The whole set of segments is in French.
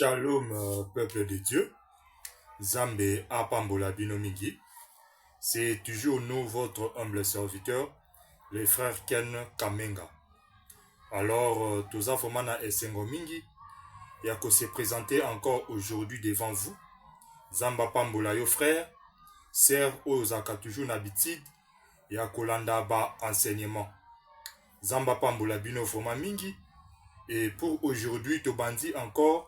Shalom, peuple de Dieu. Zambé Apambola Binomingi. C'est toujours nous, votre humble serviteur, les frères Ken Kamenga. Alors, tous Afomana et Sengomingi, Yako se présenter encore aujourd'hui devant vous. Zamba Pambola yo frère, sert aux aka toujours n'habitude, Yako landa ba enseignement. Zamba Pambola Bino Foma Mingi. Et pour aujourd'hui, to bandi encore,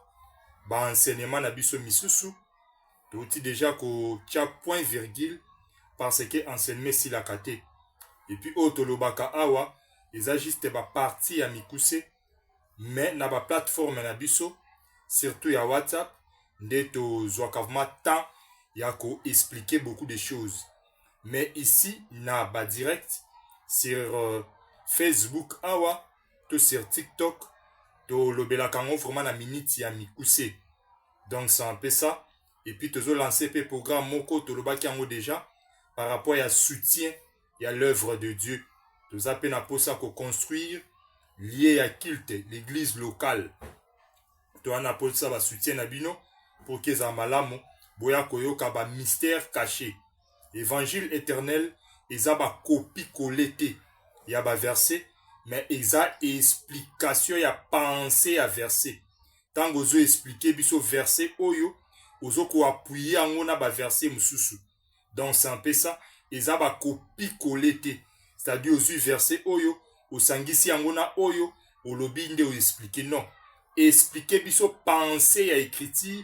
ba enseignement na biso misusu. To ti déjà ko tia point virgule parce que enseignement si la kate. Et puis otolobaka awa, ils a juste ba partie ya mikuse, mais na ba plateforme na biso, surtout ya WhatsApp, nde to zwakavma temps ya ko expliquer beaucoup de choses. Mais ici na ba direct sur Facebook awa, to sur TikTok, to lobela kango vraiment na minute ya mikuse. Donc c'est un peu ça. Et puis toujours lancer pe programme moko to lobaki yango déjà par rapport à soutien à l'œuvre de Dieu. Tous appelés na posa ko construire lié à culte l'église locale. To ana posa ba soutien na bino pour que za malamu boya koyoka ba mystère caché. Évangile éternel eza ba copie collectée ya ba verset mais eza explication ya pensée à verset. Tant que vous expliquez biso verset oyo ozo ko appuyer yango na ba verset mususu. Donc c'est un peu ça, eza ba copie collectée. C'est-à-dire ozu verset oyo osangisi yango na oyo olobi nde o expliquer non. Expliquer biso pensée à écriture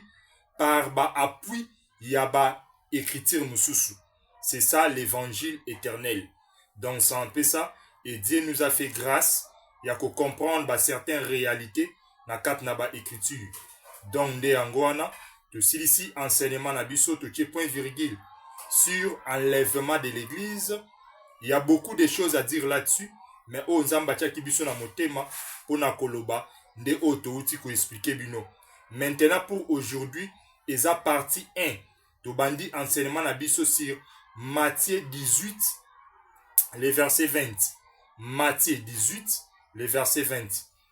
par ba appui ya ba écriture mususu. C'est ça l'évangile éternel. Donc c'est un peu ça. Et Dieu nous a fait grâce, il y a qu'à comprendre certaines réalités na kat na ba écriture. Donc nde angwana, to silisi enseignement na biso to point virgule sur enlèvement de l'église. Il y a beaucoup de choses à dire là-dessus, mais o nzamba ki biso na motema pona koloba nde o to uti ko expliquer bino. Maintenant pour aujourd'hui, eza partie 1. To bandi enseignement na biso sur Matthieu 18 les versets 20. Matthieu 18, le verset 20.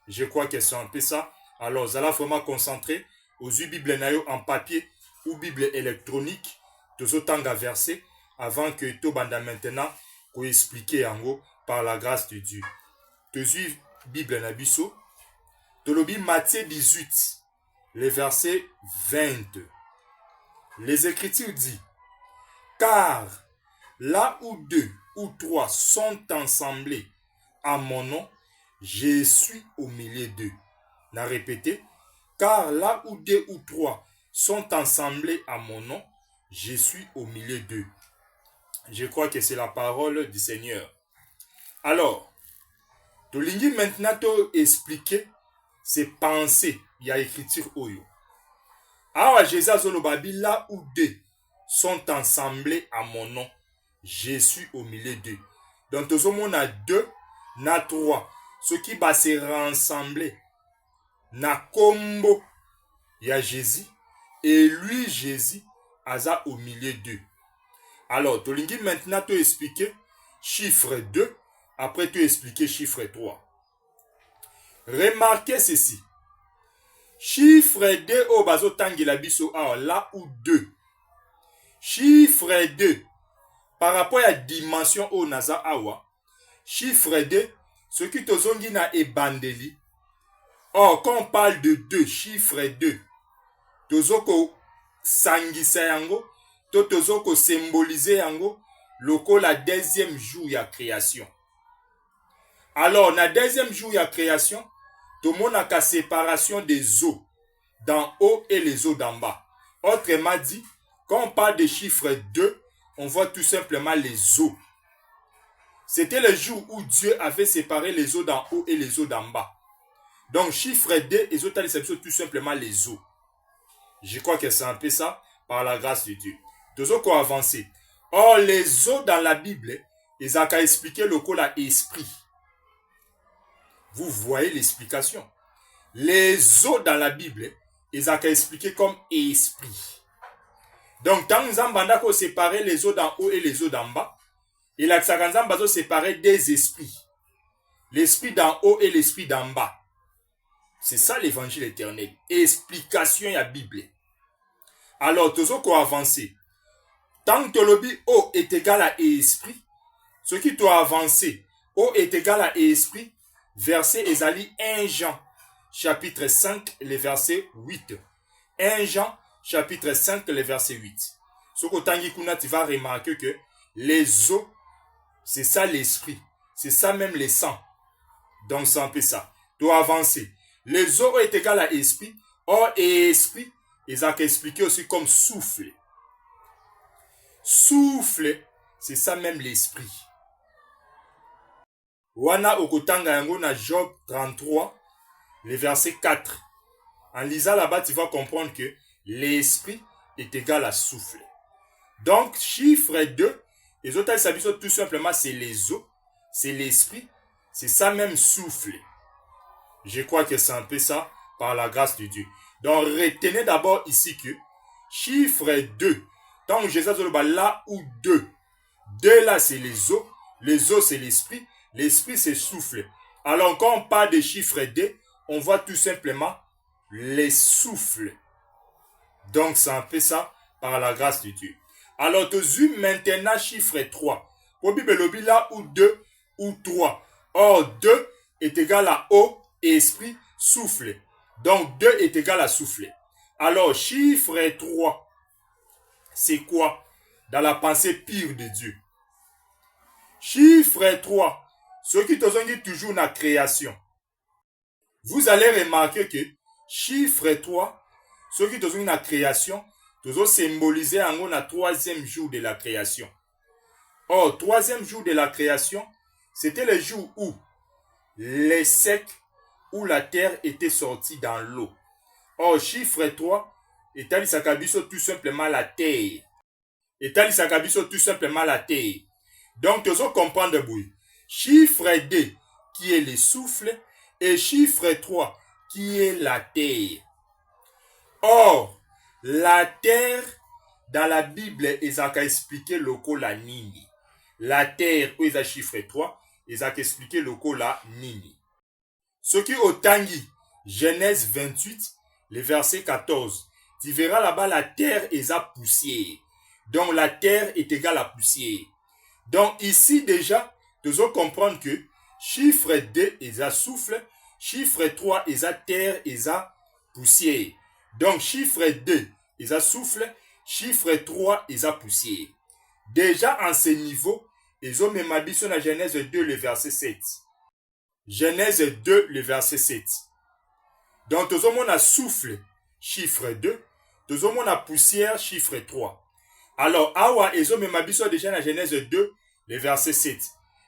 Je crois que c'est un peu ça. Alors, vous allez vraiment concentrer aux Bible en papier ou Bible électronique, tous autant de versets, avant que tout banda maintenant, qu'on explique en gros par la grâce de Dieu. Tous Bible nabiso, Tolobi Matthieu 18, le verset 20. Les Écritures disent, car là où deux ou trois sont ensemblés à mon nom, je suis au milieu d'eux. N'a répété, car là où deux ou trois sont ensemblés à mon nom, je suis au milieu d'eux. Je crois que c'est la parole du Seigneur. Alors, Tolingi maintenant te expliquer ses pensées. Il y a écriture oyo. Alors, Jésus Zolobabi, là où deux sont ensemblés à mon nom, je suis au milieu d'eux. Donc, tout le monde a deux, na trois. Ce qui va se rassembler, na combo, il y a Jésus. Et lui, Jésus, aza au milieu d'eux. Alors, Tolingi maintenant te expliquer chiffre 2, après te expliquer chiffre 3. Remarquez ceci. Chiffre 2, au bazo tangela biso, là où 2. Chiffre 2. Par rapport à la dimension au naza awa, chiffre 2, ce qui te zongi na ebandeli. Or, quand on parle de 2, chiffre 2, tozoko sangisa yango, tozoko symboliser yango, loko la deuxième jour ya création. Alors, na deuxième jour ya création, tout le monde a la séparation des eaux d'en haut et les eaux d'en bas. Autrement dit, quand on parle de chiffre 2, on voit tout simplement les eaux. C'était le jour où Dieu avait séparé les eaux d'en haut et les eaux d'en bas. Donc, chiffre 2, les autres, c'est tout simplement les eaux. Je crois que c'est un peu ça, par la grâce de Dieu. Deux autres ont avancé. Or, les eaux dans la Bible, ils ont expliqué le col à esprit. Vous voyez l'explication. Les eaux dans la Bible, ils ont expliqué comme esprit. Donc, tant nous avons séparé les eaux d'en haut et les eaux d'en bas, il a séparé des esprits. L'esprit d'en haut et l'esprit d'en bas. C'est ça l'évangile éternel. Explication à Bible. Alors, toujours qu'on avance. Tant que le O est égal à esprit, ce qui doit avancer, O est égal à esprit, verset Esaïe 1 Jean, chapitre 5, le verset 8. 1 Jean, chapitre 5, le verset 8. Ce que tu vas remarquer que les os, c'est ça l'esprit. C'est ça même les sangs. Donc, c'est un peu ça. Doit avancer. Les os est égal à esprit. Or, esprit, ils ont expliqué aussi comme souffle. Souffle, c'est ça même l'esprit. Wana okotanga yango na Job 33, le verset 4. En lisant là-bas, tu vas comprendre que l'esprit est égal à souffle. Donc, chiffre 2, les autres s'habituent tout simplement, c'est les os, c'est l'esprit, c'est ça même souffle. Je crois que c'est un peu ça, par la grâce de Dieu. Donc, retenez d'abord ici que chiffre 2, tant que Jésus a là où 2. 2 là, c'est les os c'est l'esprit c'est souffle. Alors, quand on parle de chiffre 2, on voit tout simplement les souffles. Donc, c'est un peu ça, par la grâce de Dieu. Alors, tu zoom maintenant chiffre 3. Pour Bible là où 2 ou 3. Or, 2 est égal à eau, esprit, souffle. Donc, 2 est égal à souffle. Alors, chiffre 3, c'est quoi dans la pensée pire de Dieu? Chiffre 3, ce qui te dit toujours la création. Vous allez remarquer que chiffre 3, ce qui te dit la création, toujours symbolisé en gros le troisième jour de la création. Or, troisième jour de la création, c'était le jour où les secs, où la terre était sortie dans l'eau. Or, chiffre 3, est l'isakabiso tout simplement la terre. Est l'isakabiso tout simplement la terre. Donc, tu dois comprendre, oui. Chiffre 2, qui est le souffle, et chiffre 3, qui est la terre. Or, la terre, dans la Bible, ils ont expliqué le coup la nini. La terre, où ils ont chiffre 3, ils ont expliqué le coup la nini. Ce qui au Tangi, Genèse 28, le verset 14, tu verras là-bas la terre est à poussière. Donc la terre est égale à poussière. Donc ici déjà, tu dois comprendre que chiffre 2 est à souffle, chiffre 3 est à terre est à poussière. Donc chiffre 2 est à souffle, chiffre 3 est à poussière. Déjà en ce niveau, ils ont même habillé sur la Genèse 2, le verset 7. Genèse 2, le verset 7. Donc, tout le monde a souffle, chiffre 2. Tout le monde a poussière, chiffre 3. Alors, awa, ils ont même habillé déjà dans Genèse 2, le verset 7.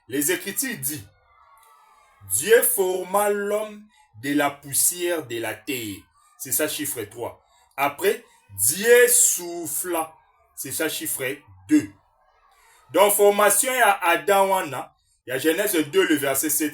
Les Écritures disent, Dieu forma l'homme de la poussière de la terre. C'est ça, chiffre 3. Après, Dieu souffla. C'est ça, chiffre 2. Donc, formation à Adam, il y a Genèse 2, le verset 7.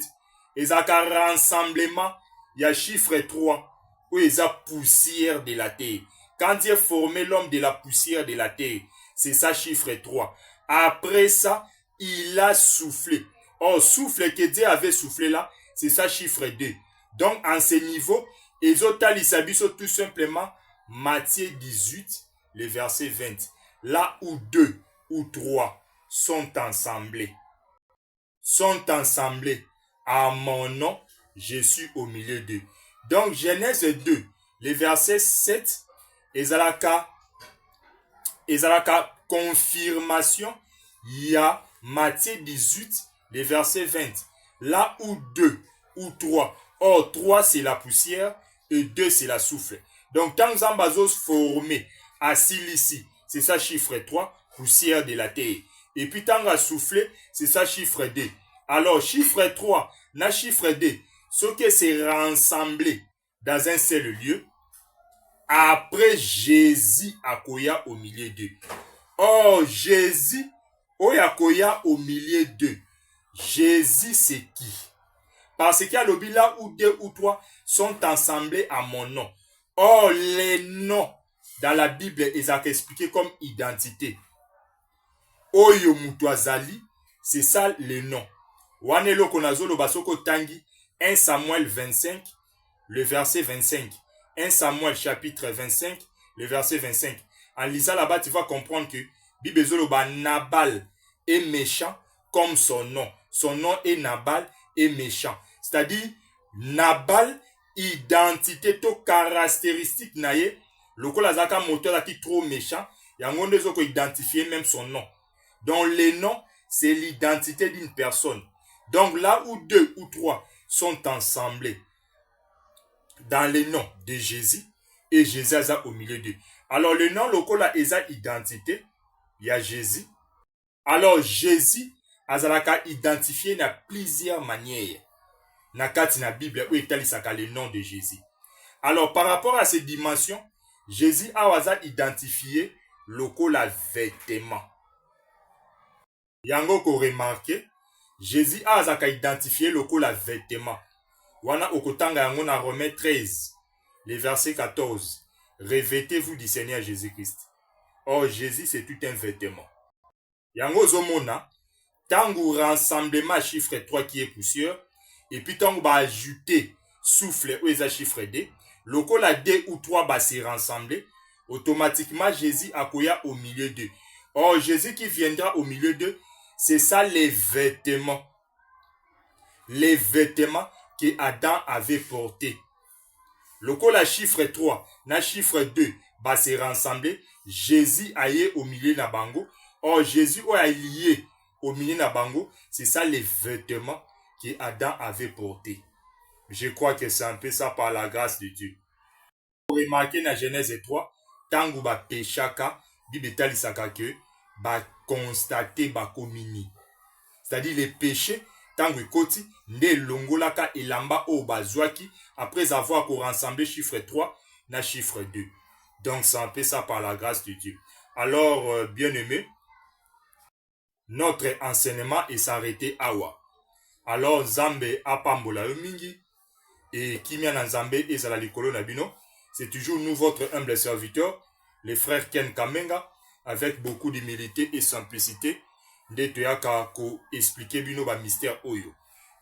Et ça a rassemblement, il y a chiffre 3, où il y a poussière de la terre. Quand Dieu formé l'homme de la poussière de la terre, c'est ça, chiffre 3. Après ça, il a soufflé. Or, souffle que Dieu avait soufflé là, c'est ça, chiffre 2. Donc, en ce niveau, ils ont tout simplement Matthieu 18, le verset 20. Là où 2 ou 3 sont ensemblés. À mon nom, je suis au milieu d'eux. Donc, Genèse 2, le verset 7, ezalaka confirmation, il y a Matthieu 18, le verset 20. Là où 2 ou 3, or 3 c'est la poussière et 2 c'est la souffle. Donc, tant que Zambazos formé à Silici, c'est ça chiffre 3, poussière de la terre. Et puis, tant que soufflé, c'est ça chiffre 2. Alors, chiffre 3, na chiffre 2, ce qui s'est rassemblé dans un seul lieu, après Jésus akoya au milieu d'eux. Oh, Jésus, oyakoya au milieu d'eux. Jésus, c'est qui? Parce qu'il y a le là où 2 ou 3 sont assemblés à mon nom. Oh, les noms dans la Bible, ils ont expliqué comme identité. Oyo Mutuazali, c'est ça le nom. Wanelo konazolo basoko tangi 1 Samuel 25, le verset 25. 1 Samuel chapitre 25, le verset 25. En lisant là-bas, tu vas comprendre que Bibezoloba Nabal est méchant comme son nom. Son nom est Nabal est méchant. C'est-à-dire, Nabal, identité to caractéristique naye, lokola zaka moteur qui trop méchant, yango nde zoko identifier même son nom. Donc les noms, c'est l'identité d'une personne. Donc là où deux ou trois sont ensemblés dans les noms de Jésus, et Jésus est au milieu d'eux. Alors le nom lokola eza identité, il y a Jésus. Alors Jésus azalaka identifié na plusieurs manières. Na kati na Bible où etalisaka le nom de Jésus. Alors par rapport à ces dimensions, Jésus a identifié lokola vêtement. Yango ko remarqué, Jésus a identifié lokola vêtement. Wana okotanga yango na Romains 13, le verset 14. Revêtez-vous du Seigneur Jésus-Christ. Or Jésus c'est tout un vêtement. Yango zomona, tangu rassemblement chiffre 3 qui est poussière, et puis tangu ba ajouter souffle ou eza chiffre 2, lokola 2 ou 3 ba se rassembler, automatiquement Jésus akoya au milieu d'eux. Or Jésus qui viendra au milieu d'eux, c'est ça les vêtements. Les vêtements que Adam avait portés. Lokola chiffre 3, na chiffre 2, ba se rassembler, Jésus aye au milieu na bango. Or Jésus a lié au milieu na bango, c'est ça les vêtements que Adam avait portés. Je crois que c'est un peu ça par la grâce de Dieu. Pour remarquer dans Genèse 3, tangu ba pechaka, Bible talisaka que ba constater ba komini. C'est-à-dire les péchés, tangu ekoti, nde longolaka elamba o bazwaki, après avoir rassemblé chiffre 3 na chiffre 2. Donc c'est un peu ça par la grâce de Dieu. Alors, bien aimé, notre enseignement est s'arrêté awa. Alors Nzambe apambola mingi et kimia na Nzambe ezala likolo na bino. C'est toujours nous votre humble serviteur, les frères Ken Kamenga, avec beaucoup d'humilité et simplicité, nde toyaka ko expliquer bino ba mystère oyo.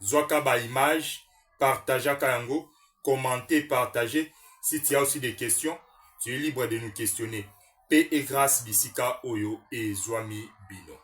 Zwaka ba image, partageaka yango, commentez, partagez. Si tu as aussi des questions, tu es libre de nous questionner. Paix et grâce bisika oyo et Zwami bino.